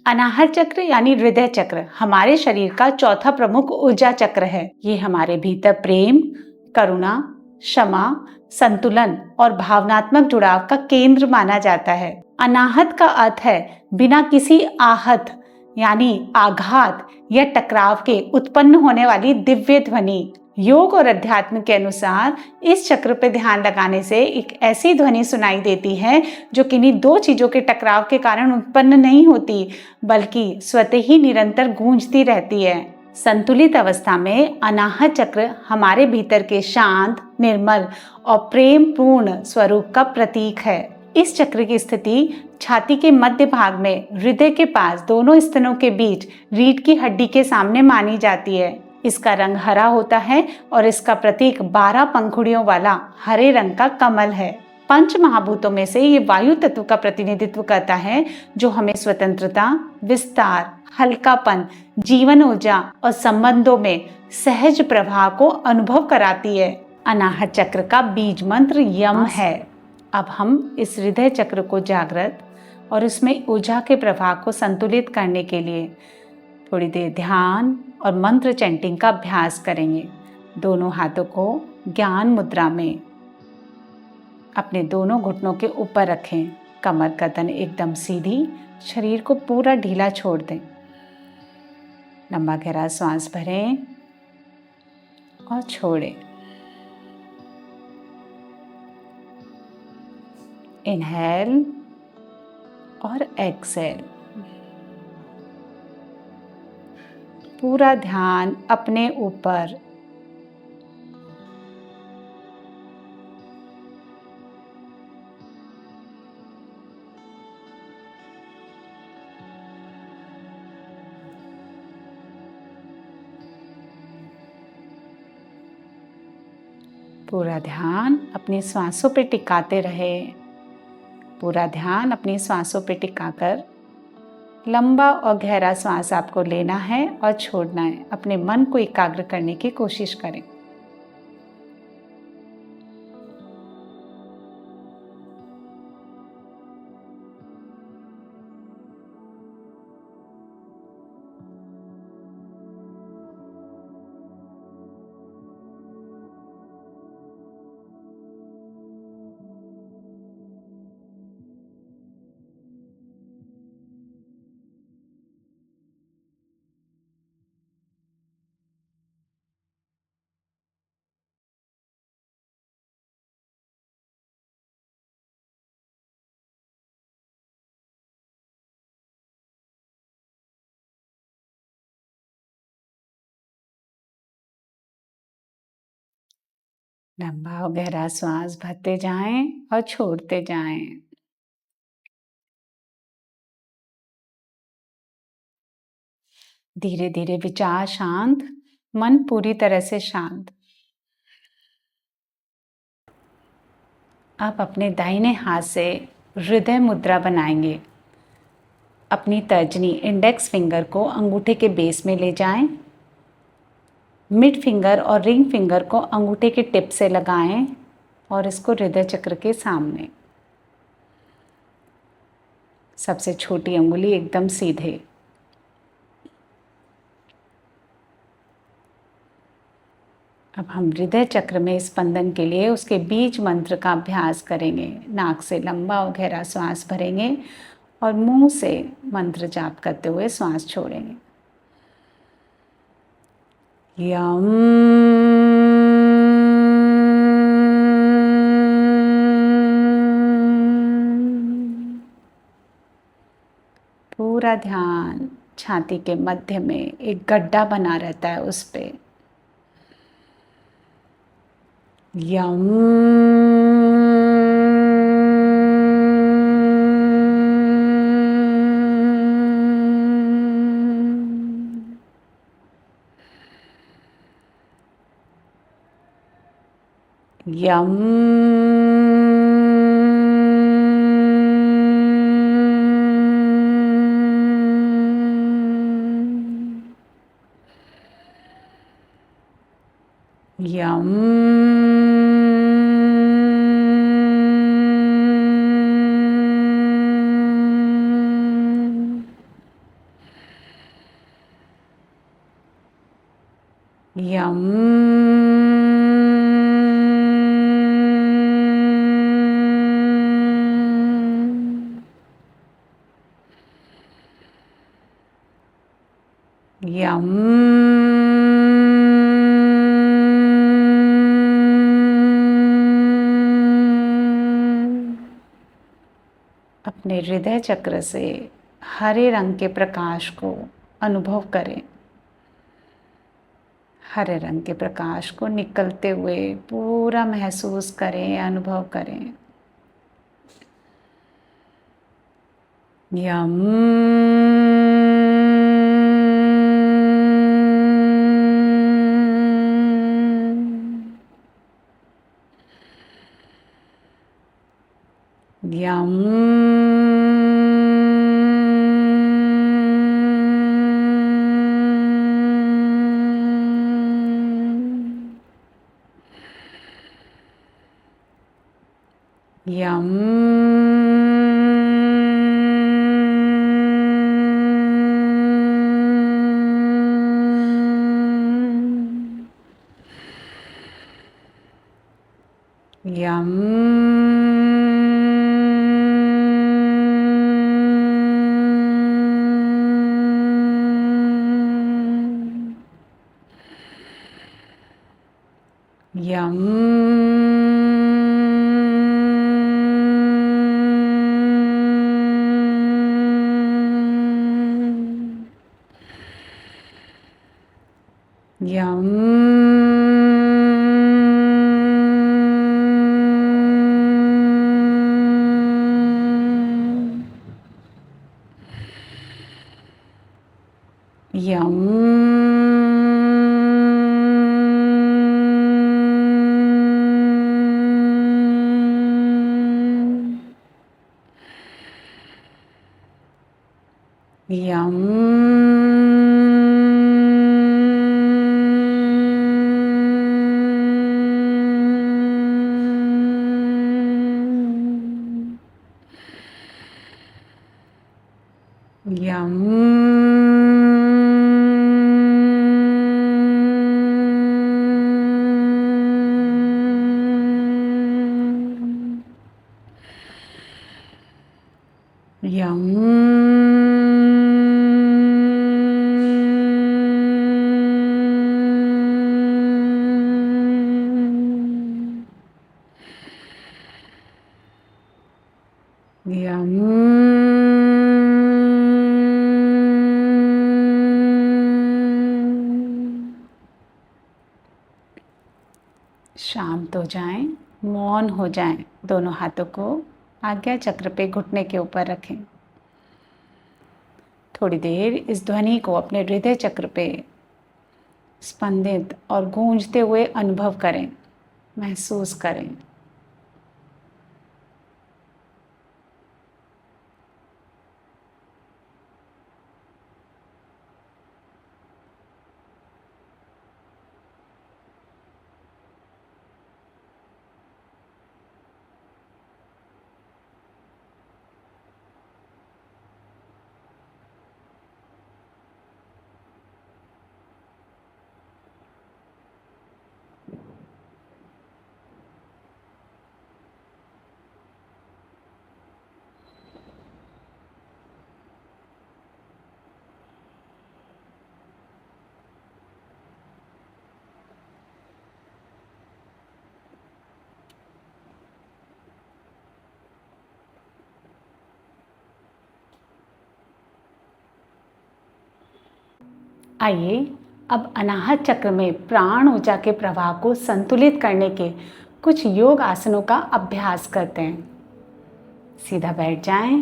अनाहत चक्र यानी हृदय चक्र हमारे शरीर का चौथा प्रमुख ऊर्जा चक्र है। ये हमारे भीतर प्रेम, करुणा, क्षमा, संतुलन और भावनात्मक जुड़ाव का केंद्र माना जाता है। अनाहत का अर्थ है बिना किसी आहत यानी आघात या टकराव के उत्पन्न होने वाली दिव्य ध्वनि। योग और अध्यात्म के अनुसार इस चक्र पर ध्यान लगाने से एक ऐसी ध्वनि सुनाई देती है जो किन्हीं दो चीजों के टकराव के कारण उत्पन्न नहीं होती, बल्कि स्वतः ही निरंतर गूंजती रहती है। संतुलित अवस्था में अनाहत चक्र हमारे भीतर के शांत, निर्मल और प्रेम पूर्ण स्वरूप का प्रतीक है। इस चक्र की स्थिति छाती के मध्य भाग में हृदय के पास दोनों स्तनों के बीच रीढ़ की हड्डी के सामने मानी जाती है। इसका रंग हरा होता है और इसका प्रतीक 12 पंखुड़ियों वाला हरे रंग का कमल है। पंच महाभूतों में से ये वायु तत्व का प्रतिनिधित्व करता है, जो हमें स्वतंत्रता, विस्तार, हल्कापन, जीवन ऊर्जा और संबंधों में सहज प्रवाह को अनुभव कराती है। अनाहत चक्र का बीज मंत्र यम है। अब हम इस हृदय चक्र को जागृत और इसमें ऊर्जा के प्रवाह को संतुलित करने के लिए थोड़ी देर ध्यान और मंत्र चैंटिंग का अभ्यास करेंगे। दोनों हाथों को ज्ञान मुद्रा में अपने दोनों घुटनों के ऊपर रखें। कमर गर्दन एकदम सीधी, शरीर को पूरा ढीला छोड़ दें। लंबा गहरा सांस भरें और छोड़ें। इनहेल और एक्सहेल। पूरा ध्यान अपने ऊपर। पूरा ध्यान अपनी सांसों पे टिकाते रहे। पूरा ध्यान अपनी सांसों पे टिकाकर लंबा और गहरा सांस आपको लेना है और छोड़ना है। अपने मन को एकाग्र करने की कोशिश करें। लंबा और गहरा सांस भरते जाएं और छोड़ते जाएं। धीरे धीरे विचार शांत, मन पूरी तरह से शांत। आप अपने दाहिने हाथ से हृदय मुद्रा बनाएंगे। अपनी तर्जनी इंडेक्स फिंगर को अंगूठे के बेस में ले जाएं। मिड फिंगर और रिंग फिंगर को अंगूठे के टिप से लगाएं और इसको हृदय चक्र के सामने। सबसे छोटी अंगुली एकदम सीधे। अब हम हृदय चक्र में स्पंदन के लिए उसके बीज मंत्र का अभ्यास करेंगे। नाक से लंबा और गहरा श्वास भरेंगे और मुंह से मंत्र जाप करते हुए श्वास छोड़ेंगे। यम। पूरा ध्यान छाती के मध्य में एक गड्ढा बना रहता है, उस पे। यम। यम। यम। यम। यम। अपने हृदय चक्र से हरे रंग के प्रकाश को अनुभव करें। हरे रंग के प्रकाश को निकलते हुए पूरा महसूस करें, अनुभव करें। यम। यम। यम। यम। यम। यम। यम। यम। यम। यम। यम। शांत हो जाएं, मौन हो जाएं। दोनों हाथों को आज्ञा चक्र पे घुटने के ऊपर रखें। थोड़ी देर इस ध्वनि को अपने हृदय चक्र पे स्पंदित और गूंजते हुए अनुभव करें, महसूस करें। आइए अब अनाहत चक्र में प्राण ऊर्जा के प्रवाह को संतुलित करने के कुछ योग आसनों का अभ्यास करते हैं। सीधा बैठ जाएं।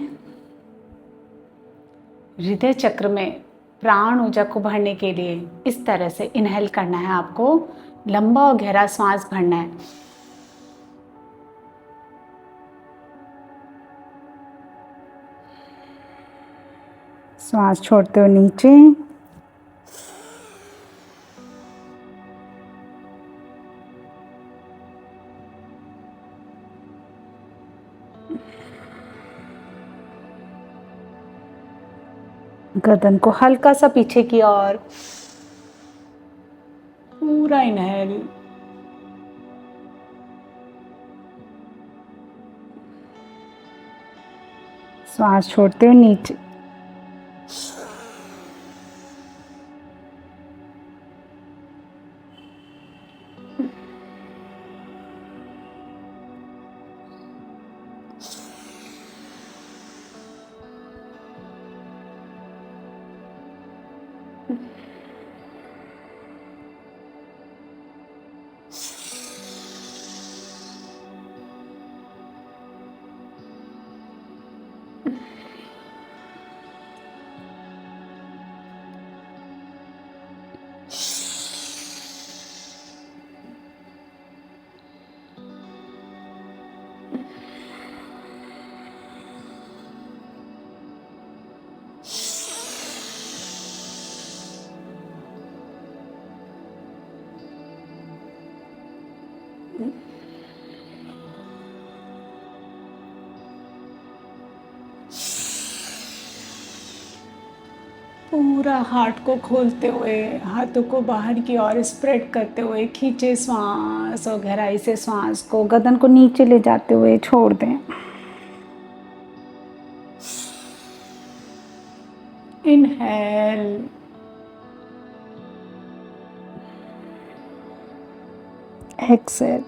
हृदय चक्र में प्राण ऊर्जा को भरने के लिए इस तरह से इनहेल करना है। आपको लंबा और गहरा सांस भरना है। सांस छोड़ते हुए नीचे, गर्दन को हल्का सा पीछे की ओर, पूरा इनहेल, श्वास छोड़ते हुए नीचे, पूरा हार्ट को खोलते हुए, हाथों को बाहर की ओर स्प्रेड करते हुए खींचे श्वास और गहराई से श्वास को गर्दन को नीचे ले जाते हुए छोड़ दें। इनहेल, एक्सेल,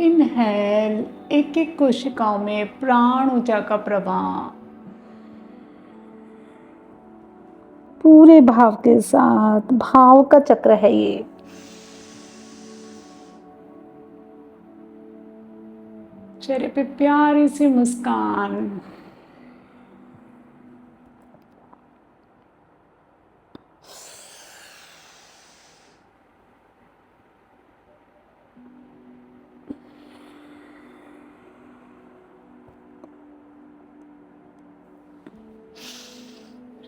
इनहेल, एक एक कोशिकाओं में प्राण ऊर्जा का प्रवाह पूरे भाव के साथ, भाव का चक्र है ये। चेहरे पे प्यारी सी मुस्कान,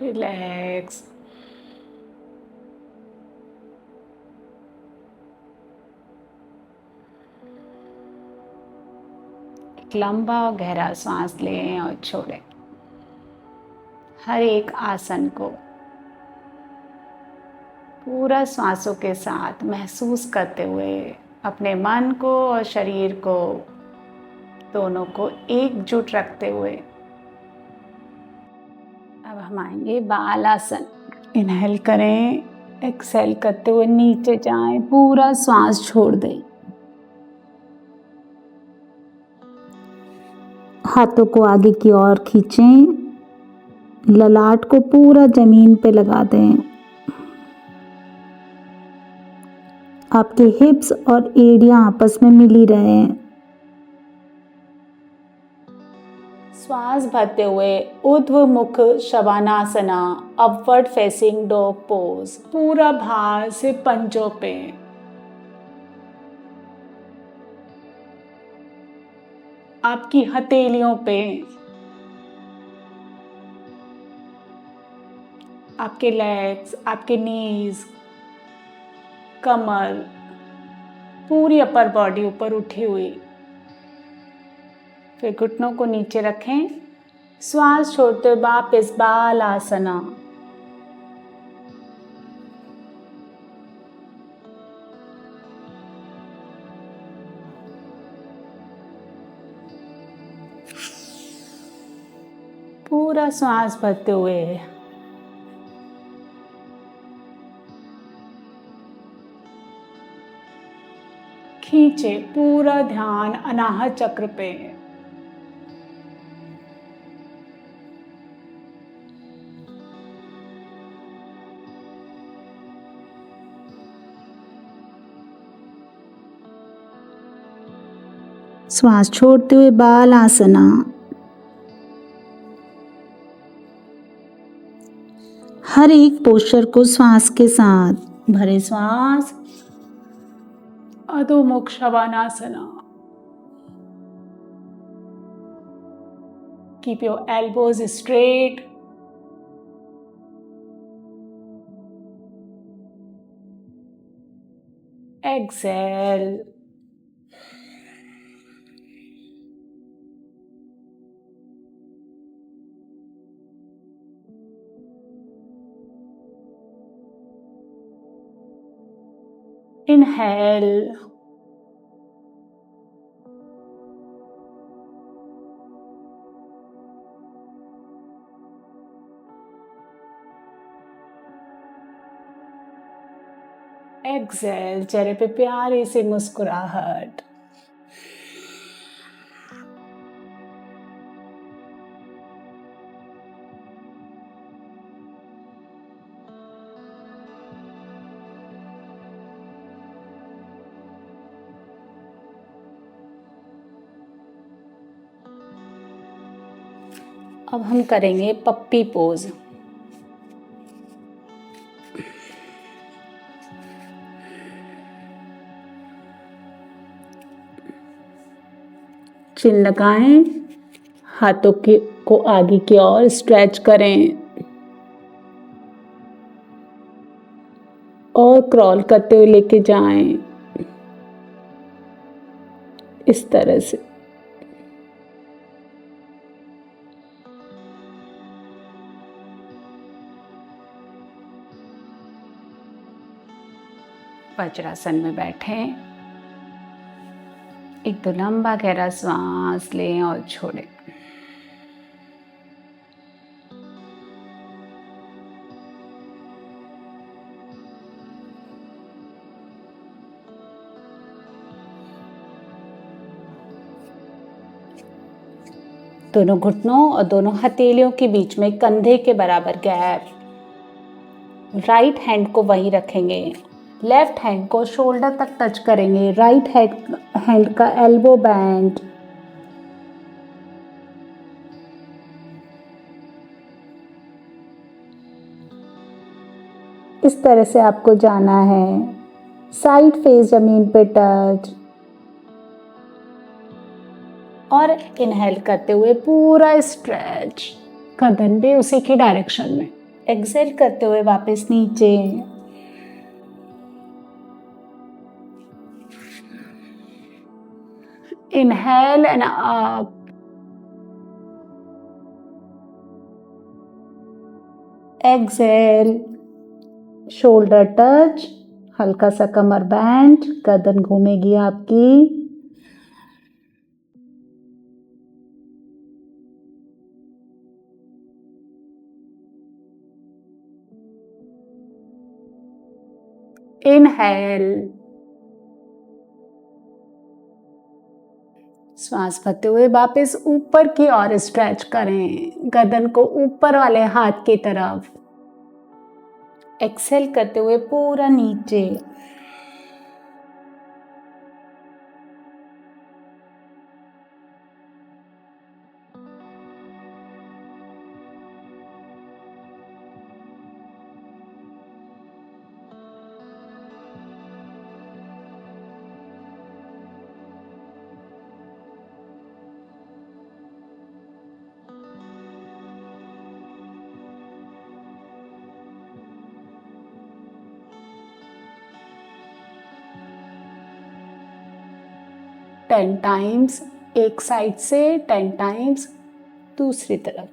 रिलैक्स, एक लंबा और गहरा सांस लें और छोड़ें। हर एक आसन को पूरा श्वासों के साथ महसूस करते हुए अपने मन को और शरीर को दोनों को एकजुट रखते हुए अब हम आएंगे बालासन। इनहेल करें, एक्सेल करते हुए नीचे जाएं, पूरा श्वास छोड़ दें। हाथों को आगे की ओर खींचें, ललाट को पूरा जमीन पे लगा दें। आपके हिप्स और एड़ियां आपस में मिली रहें। श्वास भरते हुए ऊर्ध्व मुख शवानासना, अपवर्ड फेसिंग डॉग पोज, पूरा भार से पंजों पे, आपकी हथेलियों पे, आपके लेग्स, आपके नीज, कमर, पूरी अपर बॉडी ऊपर उठी हुई। फिर घुटनों को नीचे रखें, श्वास छोड़ते हुए वापस बालासना। पूरा श्वास भरते हुए खींचे पूरा ध्यान अनाहत चक्र पे। श्वास छोड़ते हुए बालासना। हर एक पोस्चर को श्वास के साथ भरे श्वास, अधोमुख शवानासना। Keep your elbows straight. Exhale. Inhale, exhale, चेहरे पे प्यारी सी मुस्कुराहट। अब हम करेंगे पप्पी पोज। चिन लगाएं, हाथों को आगे की ओर स्ट्रेच करें और क्रॉल करते हुए लेके जाएं, इस तरह से। वज्रासन में बैठें, एक तो लंबा गहरा सांस लें और छोड़ें। दोनों घुटनों और दोनों हथेलियों के बीच में कंधे के बराबर गैप। राइट हैंड को वहीं रखेंगे, लेफ्ट हैंड को शोल्डर तक टच करेंगे, राइट हैंड का एल्बो बैंड। इस तरह से आपको जाना है। साइड फेस जमीन पे टच। और इनहेल करते हुए पूरा स्ट्रेच, गर्दन भी उसी की डायरेक्शन में। एक्सेल करते हुए वापस नीचे। Inhale and up. Exhale, shoulder touch, हल्का सा कमर बैंड, गर्दन घूमेगी आपकी। इनहेल, श्वास भरते हुए वापस ऊपर की ओर स्ट्रेच करें, गर्दन को ऊपर वाले हाथ की तरफ। एक्सेल करते हुए पूरा नीचे। टेन टाइम्स एक साइड से, 10 टाइम्स दूसरी तरफ।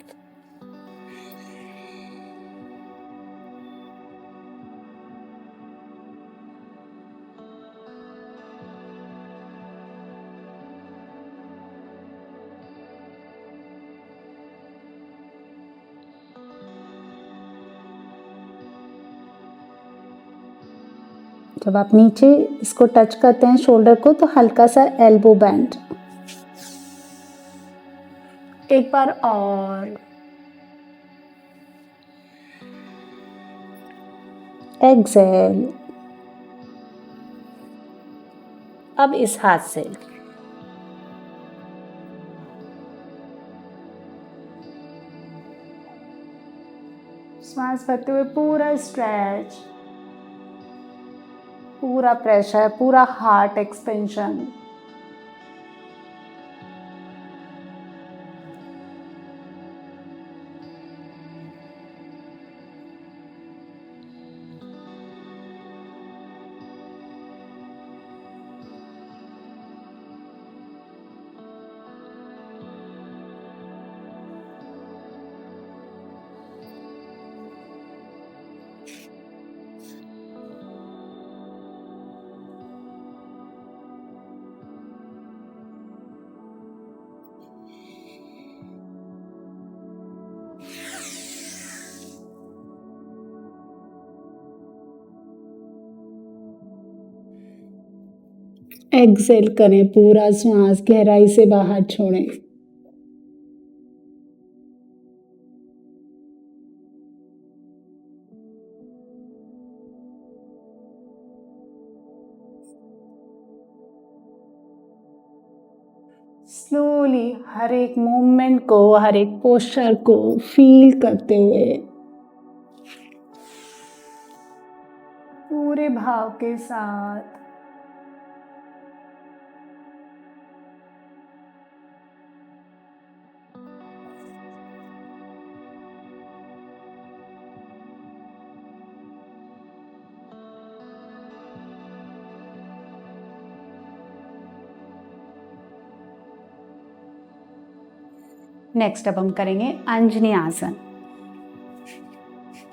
जब आप नीचे इसको टच करते हैं शोल्डर को, तो हल्का सा एल्बो बैंड। एक बार और। एक्सेल। अब इस हाथ से श्वास भरते हुए पूरा स्ट्रेच, पूरा प्रेशर, पूरा हार्ट एक्सपेंशन। एक्सेल करें, पूरा श्वास गहराई से बाहर छोड़ें। स्लोली हर एक मूवमेंट को, हर एक पोस्चर को फील करते हुए पूरे भाव के साथ नेक्स्ट अब हम करेंगे अंजनी आसन।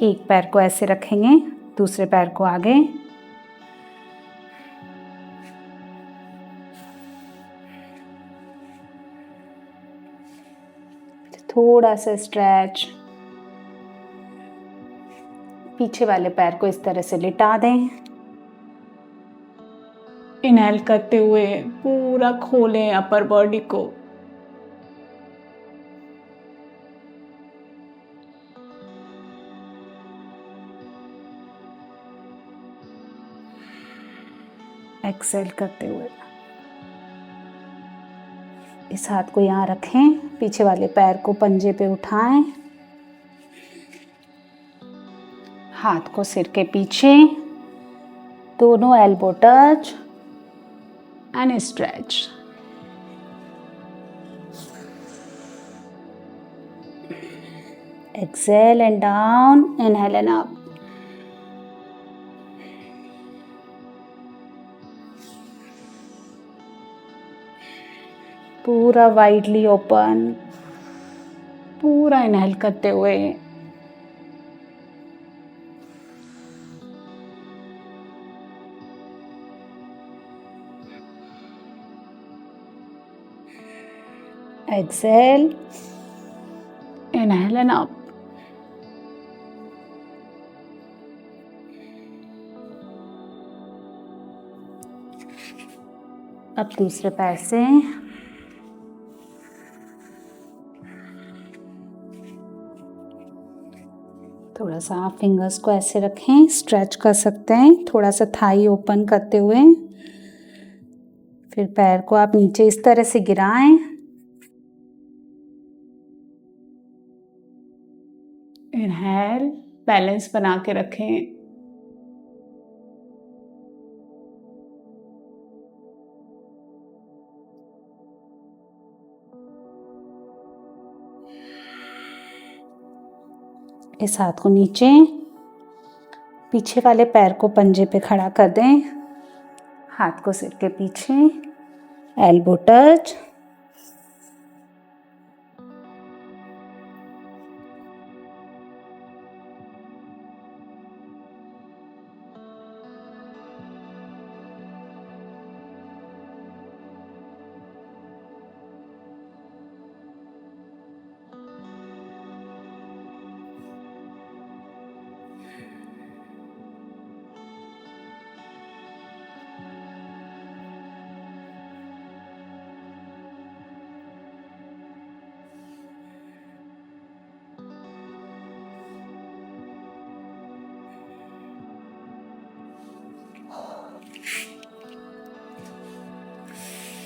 एक पैर को ऐसे रखेंगे, दूसरे पैर को आगे, थोड़ा सा स्ट्रेच, पीछे वाले पैर को इस तरह से लिटा दें। इनहेल करते हुए पूरा खोलें अपर बॉडी को। एक्सेल करते हुए इस हाथ को यहाँ रखें, पीछे वाले पैर को पंजे पे उठाएं, हाथ को सिर के पीछे, दोनों elbow touch and stretch. Exhale and down, inhale and up. पूरा वाइडली ओपन, पूरा इनहेल करते हुए exhale, inhale and up. अब दूसरे पैर से थोड़ा सा आप फिंगर्स को ऐसे रखें, स्ट्रेच कर सकते हैं, थोड़ा सा थाई ओपन करते हुए। फिर पैर को आप नीचे इस तरह से गिराएं, इनहेल, बैलेंस बना के रखें। इस हाथ को नीचे, पीछे वाले पैर को पंजे पे खड़ा कर दें, हाथ को सिर के पीछे, एल्बो टच,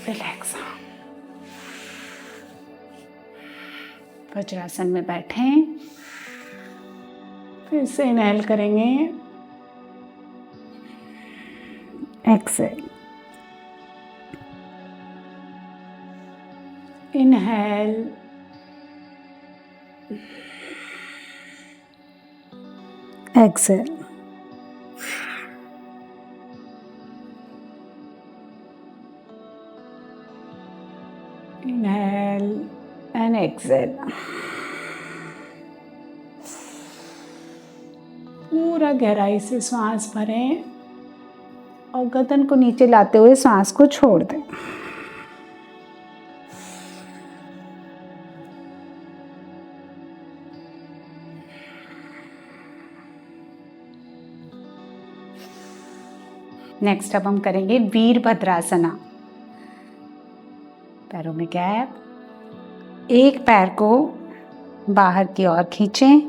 रिलैक्स। वज्रासन में बैठें, फिर से इनहेल करेंगे, exhale, inhale, exhale, inhale and exhale। पूरा गहराई से सांस भरें और गर्दन को नीचे लाते हुए सांस को छोड़ दें। नेक्स्ट अब हम करेंगे वीरभद्रासना। पैरों में गैप, एक पैर को बाहर की ओर खींचें।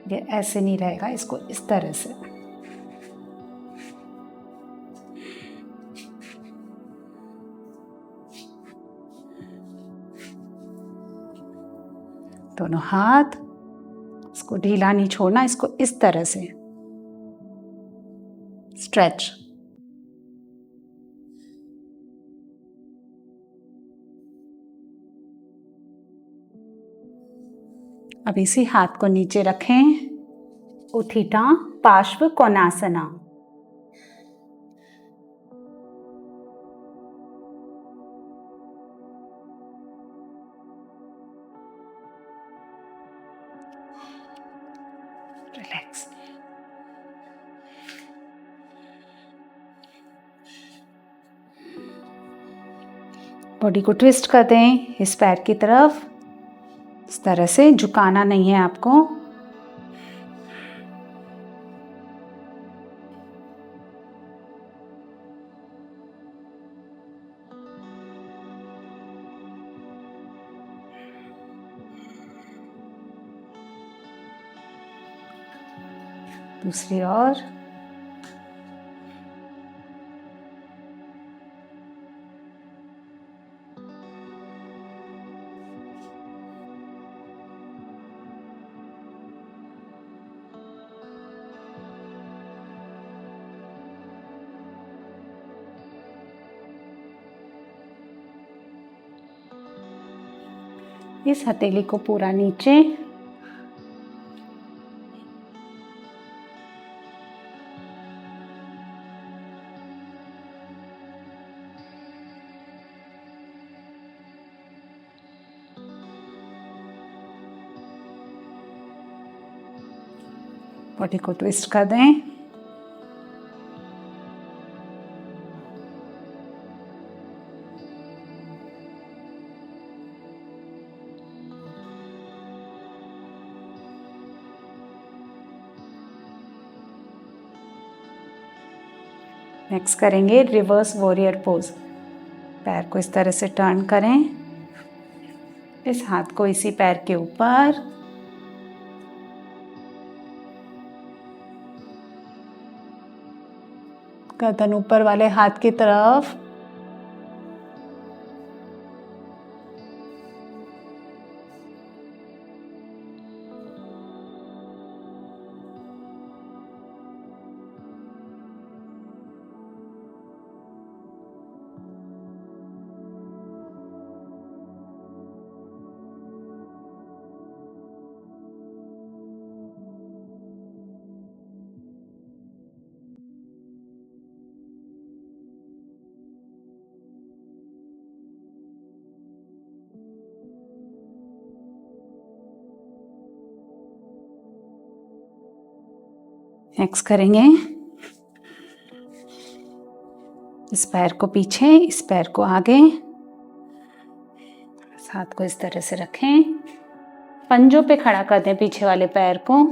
ये ऐसे नहीं रहेगा, इसको इस तरह से। दोनों हाथ, इसको ढीला नहीं छोड़ना, इसको इस तरह से स्ट्रेच। अब इसी हाथ को नीचे रखें, उत्थिता पार्श्व कोणासना। रिलैक्स। बॉडी को ट्विस्ट कर दें इस पैर की तरफ, इस तरह से। झुकाना नहीं है आपको। दूसरी ओर। इस हथेली को पूरा नीचे, बॉडी को ट्विस्ट कर दें। नेक्स्ट करेंगे रिवर्स वॉरियर पोज। पैर को इस तरह से टर्न करें, इस हाथ को इसी पैर के ऊपर, गर्दन ऊपर वाले हाथ की तरफ। नेक्स्ट करेंगे इस पैर को पीछे, इस पैर को आगे। इस हाथ को इस तरह से रखें, पंजों पे खड़ा कर दें पीछे वाले पैर को।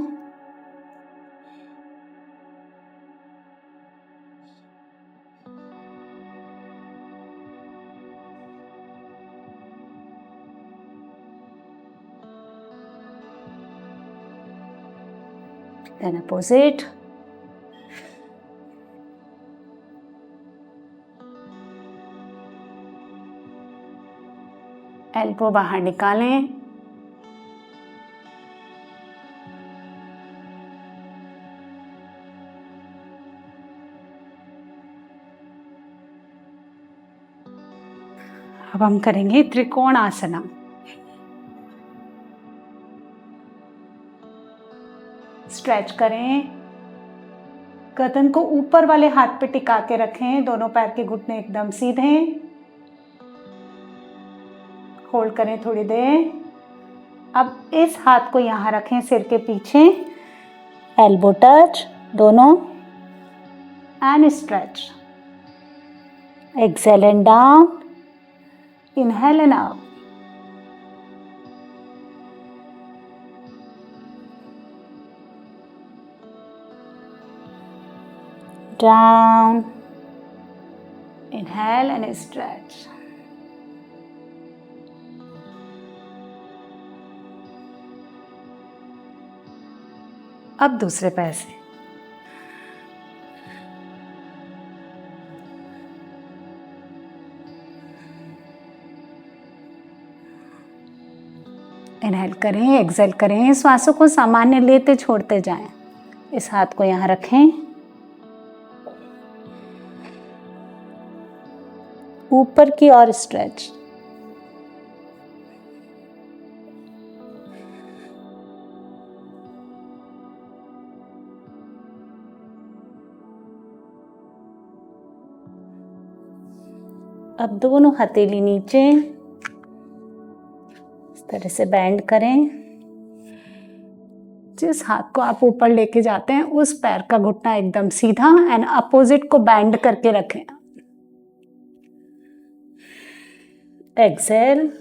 Then opposite. एल्बो बाहर निकालें, अब हम करेंगे त्रिकोण आसना। स्ट्रेच करें, गर्दन को ऊपर वाले हाथ पे टिका के रखें, दोनों पैर के घुटने एकदम सीधे। होल्ड करें थोड़ी देर। अब इस हाथ को यहाँ रखें सिर के पीछे, एल्बो टच दोनों, and stretch. Exhale and down, inhale and up. down. Inhale and stretch. अब दूसरे पैर से इनहेल करें, एक्सहेल करें, श्वासों को सामान्य लेते छोड़ते जाएं। इस हाथ को यहाँ रखें, ऊपर की ओर स्ट्रेच। अब दोनों हथेली नीचे, इस तरह से बेंड करें। जिस हाथ को आप ऊपर लेके जाते हैं उस पैर का घुटना एकदम सीधा एंड अपोजिट को बेंड करके रखें। एक्सहेल,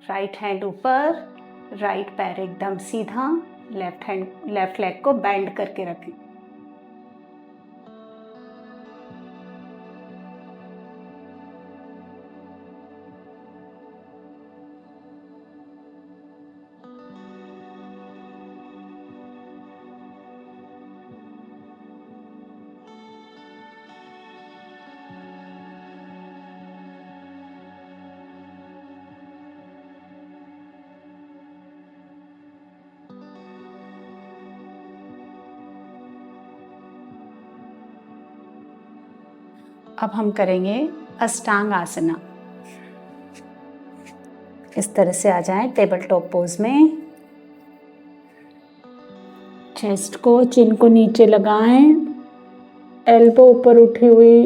राइट हैंड ऊपर, राइट पैर एकदम सीधा, लेफ्ट लेग को बेंड करके रखें। अब हम करेंगे अष्टांग आसना। इस तरह से आ जाएं टेबल टॉप पोज में। चेस्ट को, चिन को नीचे लगाएं, एल्बो ऊपर उठी हुई,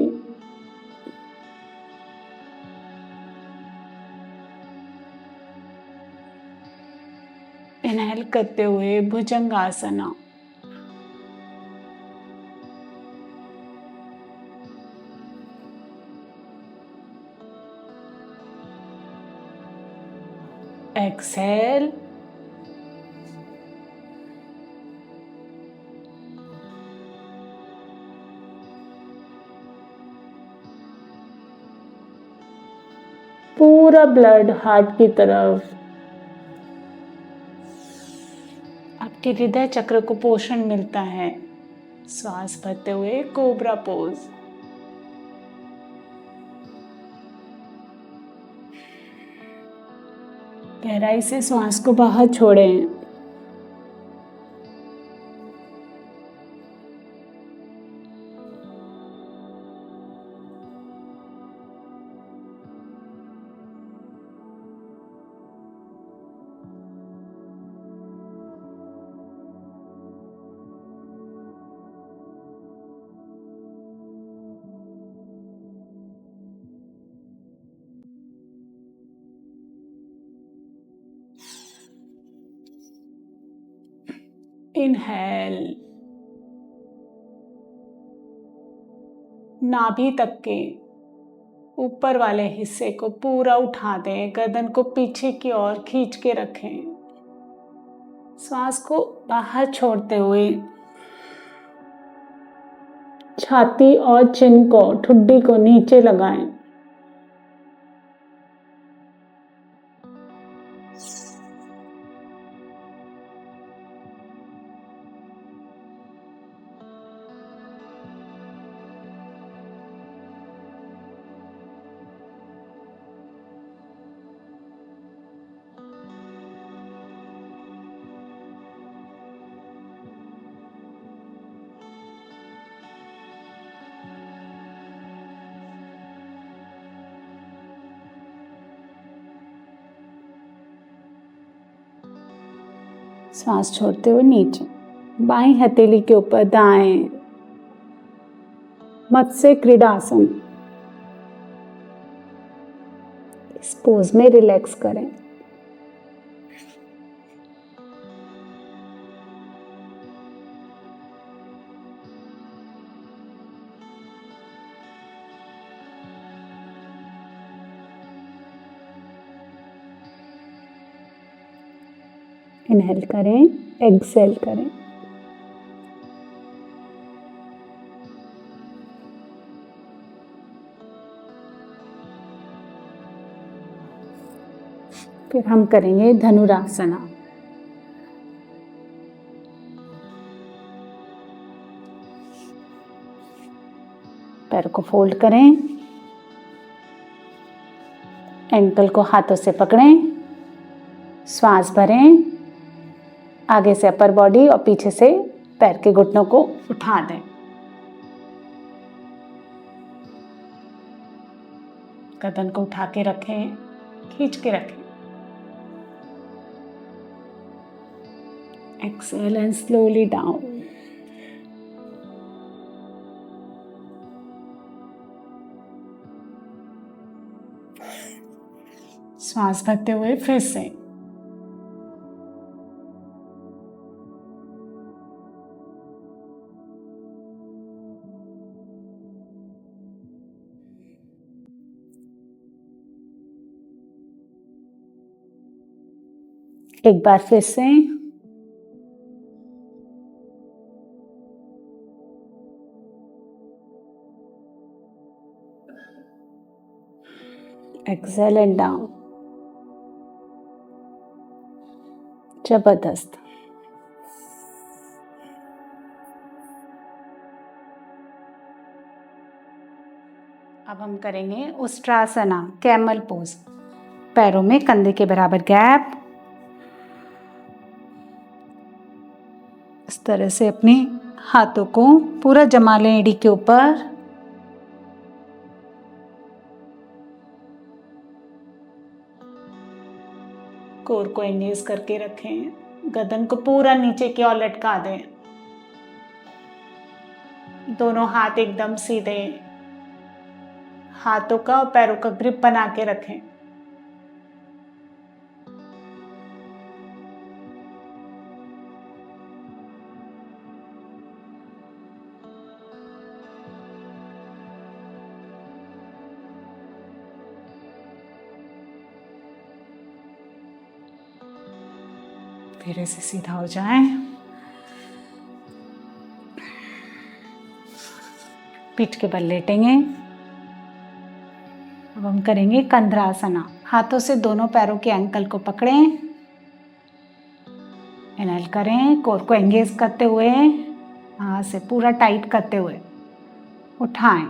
इनहेल करते हुए भुजंगासना। एक्सहेल, पूरा ब्लड हार्ट की तरफ। आपके हृदय चक्र को पोषण मिलता है। श्वास भरते हुए कोबरा पोज। गहराई से श्वास को बाहर छोड़ें। इनहेल, नाभि तक के ऊपर वाले हिस्से को पूरा उठा दें, गर्दन को पीछे की ओर खींच के रखें। श्वास को बाहर छोड़ते हुए छाती और चिन को, ठुड्डी को नीचे लगाएं। सांस छोड़ते हुए नीचे, बाएं हथेली के ऊपर दाएं, मत्स्य क्रीडासन। इस पोज में रिलैक्स करें। इनहेल करें, एक्सहेल करें। फिर हम करेंगे धनुरासना। पैर को फोल्ड करें, एंकल को हाथों से पकड़ें, श्वास भरें, आगे से अपर बॉडी और पीछे से पैर के घुटनों को उठा दें। गर्दन को उठा के रखें, खींच के रखें। Exhale and slowly down. श्वास भरते हुए फिर से एक बार फिर से एक्सहेल एंड डाउन। जबरदस्त। अब हम करेंगे उष्ट्रासना, कैमल पोज। पैरों में कंधे के बराबर गैप। इस तरह से अपने हाथों को पूरा जमा लें एड़ी के ऊपर। कोर को एंगेज करके रखें, गर्दन को पूरा नीचे की ओर लटका दें। दोनों हाथ एकदम सीधे, हाथों का और पैरों का ग्रिप बना के रखें। फिर ऐसे सीधा हो जाए, पीठ के बल लेटेंगे। अब हम करेंगे कंधरासना। हाथों से दोनों पैरों के एंकल को पकड़ें, इनहेल करें, कोर को एंगेज करते हुए, हाथ से पूरा टाइट करते हुए उठाएं।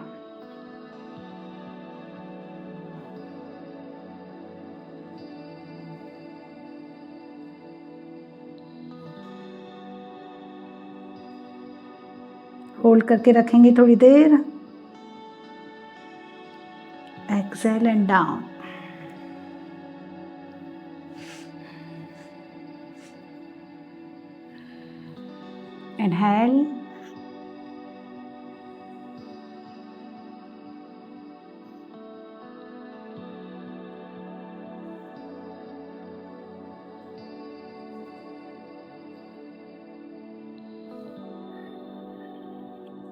होल्ड करके रखेंगे थोड़ी देर। Exhale and down. Inhale,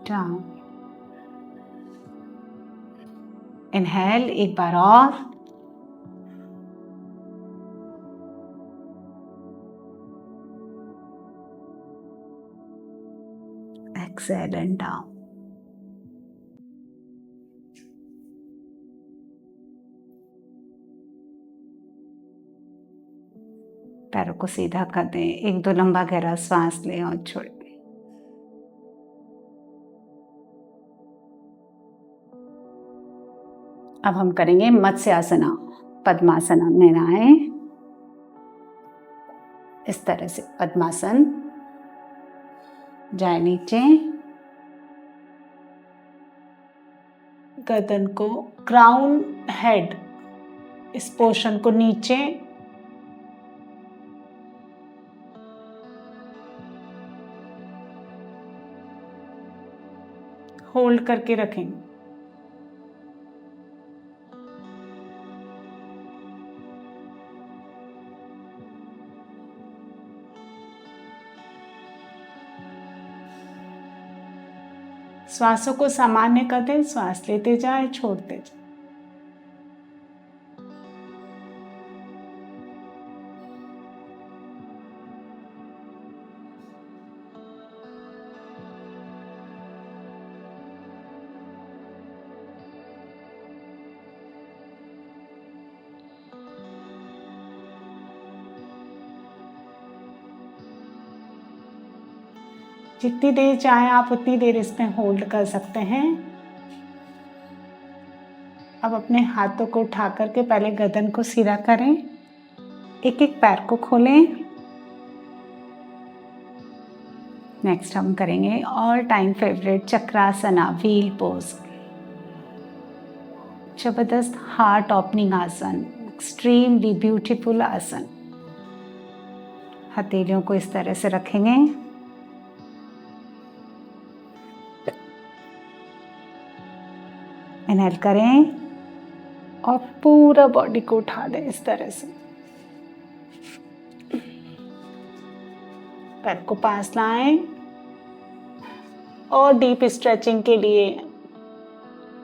down. Inhale एक बार और, एक्सहेल एंड डाउन। पैरों को सीधा कर दें, एक दो लंबा गहरा सांस लें और छोड़ दें। अब हम करेंगे मत्स्यासना, पद्मासना में आए। इस तरह से पद्मासन, जाए नीचे, गर्दन को, क्राउन हेड, इस पोर्शन को नीचे, होल्ड करके रखें। श्वासों को सामान्य कर दें, श्वास लेते जाए, छोड़ते जाए। जितनी देर चाहे आप उतनी देर इसमें होल्ड कर सकते हैं। अब अपने हाथों को उठा करके पहले गर्दन को सीधा करें, एक एक पैर को खोलें। नेक्स्ट हम करेंगे all time favourite Chakrasana wheel pose. जबरदस्त हार्ट ओपनिंग आसन, एक्सट्रीमली ब्यूटीफुल आसन। हथेलियों को इस तरह से रखेंगे। इनहेल करें और पूरा बॉडी को उठा दें इस तरह से। पैर को पास लाएं और डीप स्ट्रेचिंग के लिए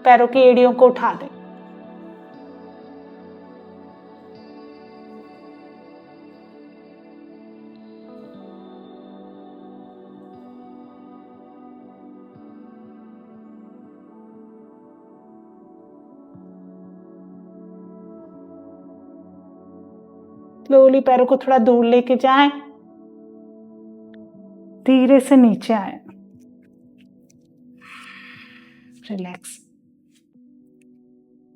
पैरों की एड़ियों को उठा दें। स्लोली पैरों को थोड़ा दूर लेके जाएं, धीरे से नीचे आए। रिलैक्स।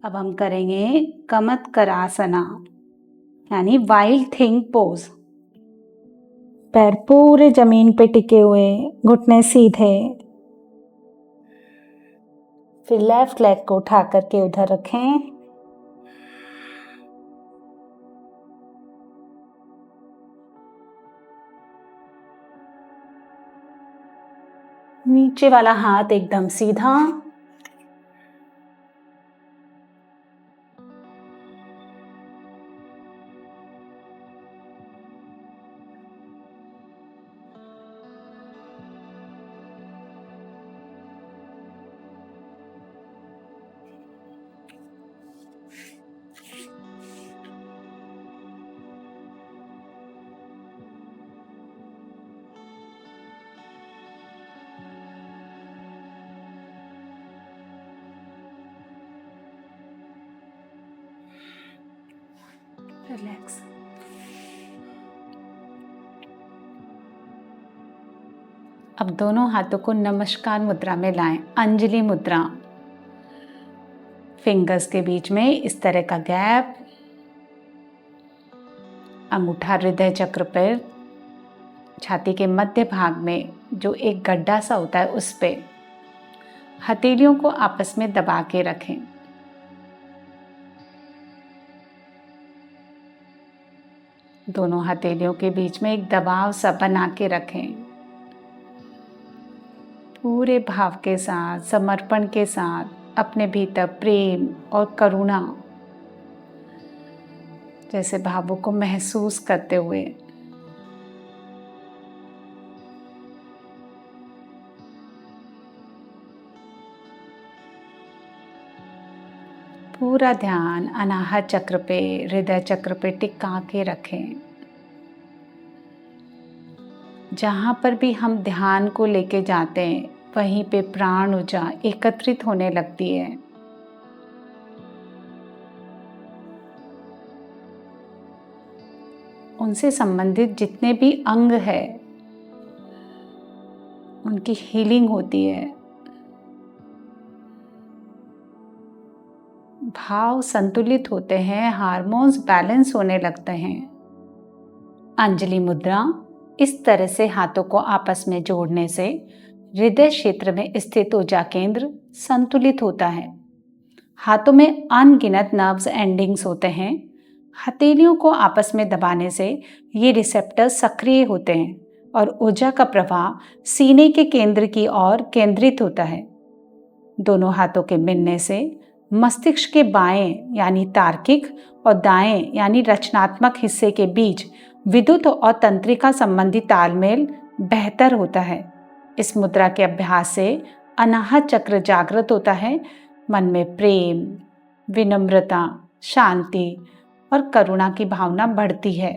अब हम करेंगे कमत्करासना यानी वाइल्ड थिंग पोज। पैर पूरे जमीन पे टिके हुए, घुटने सीधे। फिर लेफ्ट लेग को उठा करके उधर रखें। नीचे वाला हाथ एकदम सीधा। रिलैक्स। अब दोनों हाथों को नमस्कार मुद्रा में लाएं, अंजलि मुद्रा। फिंगर्स के बीच में इस तरह का गैप। अंगूठा हृदय चक्र पर, छाती के मध्य भाग में जो एक गड्ढा सा होता है उस पे हथेलियों को आपस में दबा के रखें। दोनों हथेलियों के बीच में एक दबाव सा बना के रखें। पूरे भाव के साथ, समर्पण के साथ अपने भीतर प्रेम और करुणा जैसे भावों को महसूस करते हुए पूरा ध्यान अनाहत चक्र पे, हृदय चक्र पे टिका के रखें। जहाँ पर भी हम ध्यान को लेके जाते हैं वहीं पे प्राण ऊर्जा एकत्रित होने लगती है। उनसे संबंधित जितने भी अंग है उनकी हीलिंग होती है। भाव संतुलित होते हैं, हार्मोन्स बैलेंस होने लगते हैं। अंजलि मुद्रा इस तरह से हाथों को आपस में जोड़ने से हृदय क्षेत्र में स्थित ऊर्जा केंद्र संतुलित होता है। हाथों में अनगिनत नर्व्स एंडिंग्स होते हैं। हथेलियों को आपस में दबाने से ये रिसेप्टर सक्रिय होते हैं और ऊर्जा का प्रवाह सीने के केंद्र की ओर केंद्रित होता है। दोनों हाथों के मिलने से मस्तिष्क के बाएं यानी तार्किक और दाएं यानी रचनात्मक हिस्से के बीच विद्युत और तंत्रिका संबंधी तालमेल बेहतर होता है। इस मुद्रा के अभ्यास से अनाहत चक्र जागृत होता है। मन में प्रेम, विनम्रता, शांति और करुणा की भावना बढ़ती है।